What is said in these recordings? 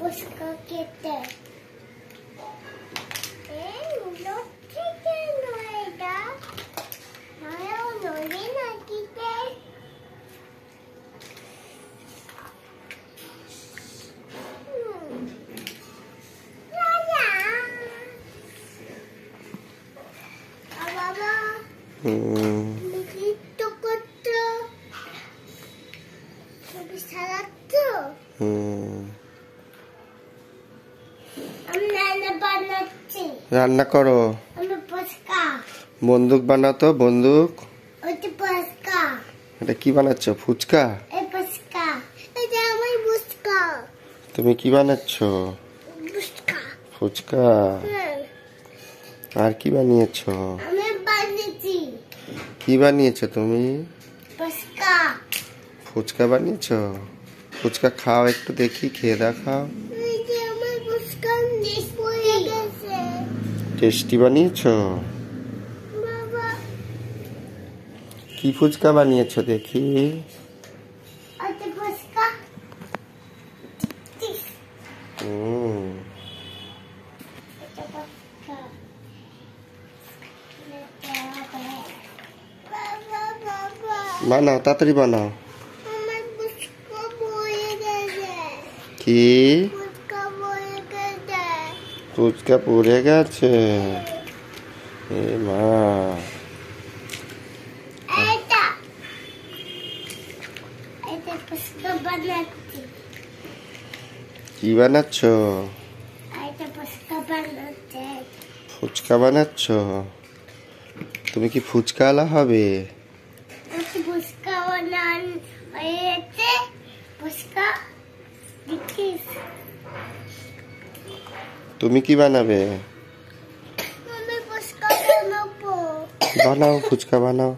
ফুচকা খেতে রান্না করো। বন্দুক বানাও তো, বন্দুক। এটা কি বানাচ্ছ? ফুচকা? তুমি কি বানাচ্ছ? ফুচকা। আর কি বানিয়েছ? কি বানিয়েছ তুমি? ফুচকা বানিয়েছ। ফুচকা খাও, একটু দেখি, খেয়ে দেখাও। টেস্টি বানিয়েছ। কি ফুচকা বানিয়েছ দেখি? বানাও, তাড়াতাড়ি বানাও। কি? ফুচকা পড়ে গেছে। এ মা, কি বানাচ্ছ? ফুচকা বানাচ্ছ। তুমি কি ফুচকাওয়ালা হবে? তুমি কি বানাবে? বানাও, ফুচকা বানাও।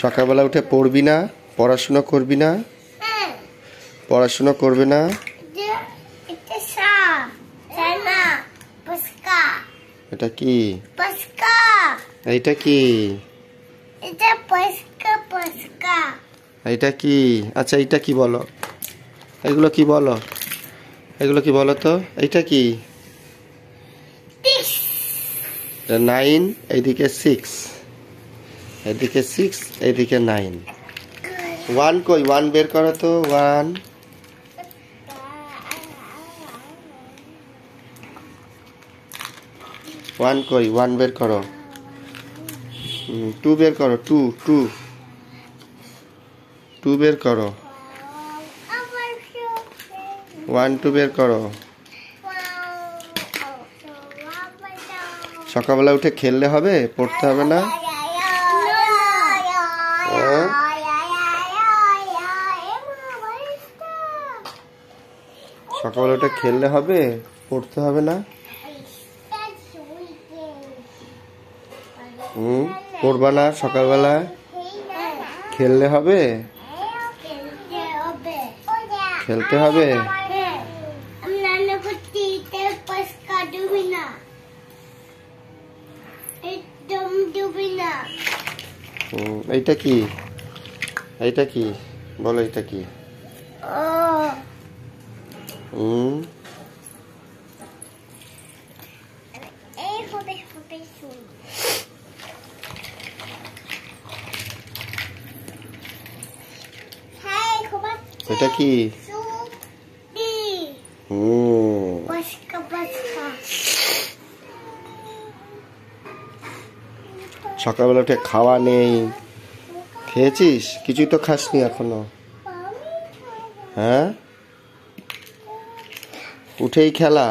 সকালবেলা উঠে পড়বি না? পড়াশোনা করবি না? পড়াশোনা করবে না? এটা কি? এইটা কি? এইটা কি? আচ্ছা, এইটা কি বলো? এগুলো কি বলো? এগুলো কি বলো তো? এইটা কি? 9, এইদিকে 6, এদিকে 6, এইদিকে 9। 1 কই? 1 বের করো তো। 1 কই? 1 বের করো। 2 বের করো। 2 বের করো। 1 2 বের করো। সকালবেলা উঠে খেললে হবে? পড়তে হবে না? সকালবেলা উঠে খেললে হবে? পড়তে হবে না? পড়বা না? সকালবেলা খেললে হবে? খেলতে হবে। এইটা কি? এইটা কি বলো? এইটা কি? এটা কি? সকালবেলা উঠে খাওয়া নেই। খেয়েছিস? কিছুই তো খাসনি এখনো। হ্যাঁ, উঠেই খেলা।